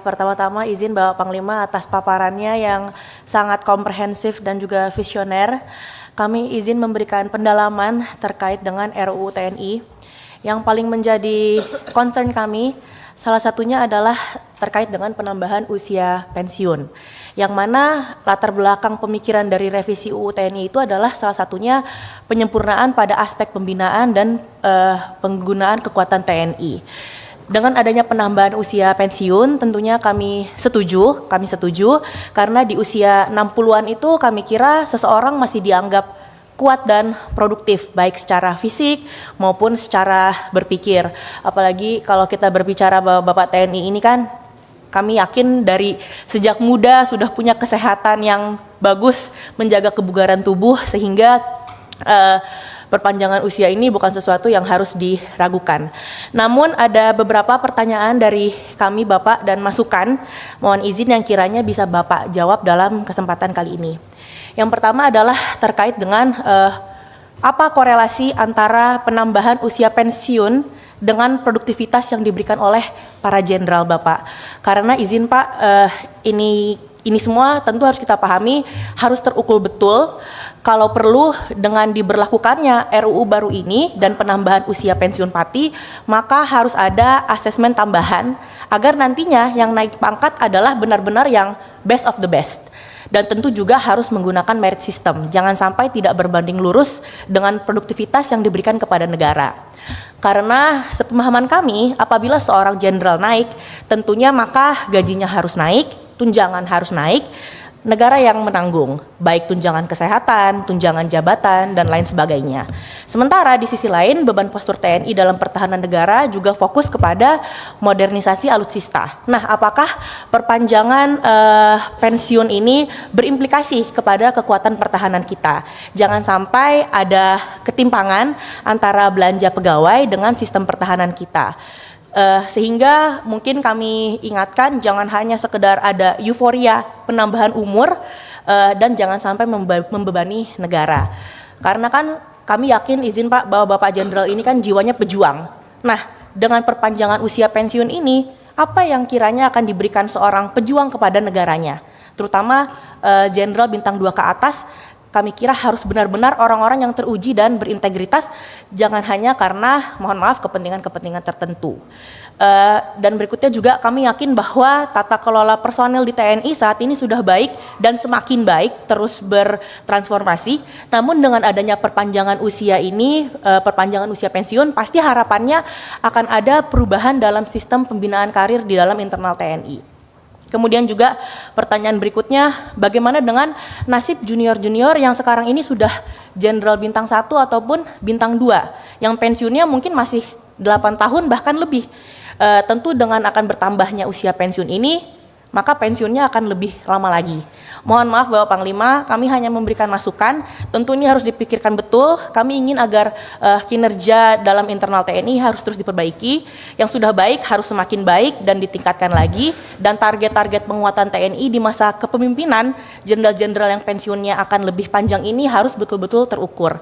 Pertama-tama izin Bapak Panglima atas paparannya yang sangat komprehensif dan juga visioner. Kami izin memberikan pendalaman terkait dengan RUU TNI. Yang paling menjadi concern kami, salah satunya adalah terkait dengan penambahan usia pensiun. Yang mana latar belakang pemikiran dari revisi UU TNI itu adalah salah satunya penyempurnaan pada aspek pembinaan dan penggunaan kekuatan TNI. Dengan adanya penambahan usia pensiun tentunya kami setuju karena di usia 60-an itu kami kira seseorang masih dianggap kuat dan produktif baik secara fisik maupun secara berpikir. Apalagi kalau kita berbicara bahwa Bapak TNI ini kan kami yakin dari sejak muda sudah punya kesehatan yang bagus, menjaga kebugaran tubuh sehingga perpanjangan usia ini bukan sesuatu yang harus diragukan. Namun ada beberapa pertanyaan dari kami Bapak dan masukan, mohon izin yang kiranya bisa Bapak jawab dalam kesempatan kali ini. Yang pertama adalah terkait dengan apa korelasi antara penambahan usia pensiun dengan produktivitas yang diberikan oleh para jenderal Bapak. Karena izin Pak, ini semua tentu harus kita pahami, harus terukur betul. Kalau perlu dengan diberlakukannya RUU baru ini dan penambahan usia pensiun Pati, maka harus ada asesmen tambahan agar nantinya yang naik pangkat adalah benar-benar yang best of the best. Dan tentu juga harus menggunakan merit system, jangan sampai tidak berbanding lurus dengan produktivitas yang diberikan kepada negara. Karena sepemahaman kami, apabila seorang jenderal naik, tentunya maka gajinya harus naik, tunjangan harus naik, negara yang menanggung, baik tunjangan kesehatan, tunjangan jabatan, dan lain sebagainya. Sementara di sisi lain, beban postur TNI dalam pertahanan negara juga fokus kepada modernisasi alutsista. Nah, apakah perpanjangan pensiun ini berimplikasi kepada kekuatan pertahanan kita? Jangan sampai ada ketimpangan antara belanja pegawai dengan sistem pertahanan kita. Sehingga mungkin kami ingatkan jangan hanya sekedar ada euforia penambahan umur dan jangan sampai membebani negara. Karena kan kami yakin izin Pak bahwa Bapak Jenderal ini kan jiwanya pejuang. Nah, dengan perpanjangan usia pensiun ini, apa yang kiranya akan diberikan seorang pejuang kepada negaranya? Terutama Jenderal bintang 2 ke atas, kami kira harus benar-benar orang-orang yang teruji dan berintegritas, jangan hanya karena, mohon maaf, kepentingan-kepentingan tertentu. Dan berikutnya juga kami yakin bahwa tata kelola personel di TNI saat ini sudah baik dan semakin baik, terus bertransformasi. Namun dengan adanya perpanjangan usia ini, perpanjangan usia pensiun, pasti harapannya akan ada perubahan dalam sistem pembinaan karir di dalam internal TNI. Kemudian juga pertanyaan berikutnya, bagaimana dengan nasib junior-junior yang sekarang ini sudah jenderal bintang 1 ataupun bintang 2, yang pensiunnya mungkin masih 8 tahun bahkan lebih. Tentu dengan akan bertambahnya usia pensiun ini, maka pensiunnya akan lebih lama lagi. Mohon maaf Bapak Panglima, kami hanya memberikan masukan, tentu ini harus dipikirkan betul. Kami ingin agar kinerja dalam internal TNI harus terus diperbaiki, yang sudah baik harus semakin baik dan ditingkatkan lagi, dan target-target penguatan TNI di masa kepemimpinan jenderal-jenderal yang pensiunnya akan lebih panjang ini harus betul-betul terukur.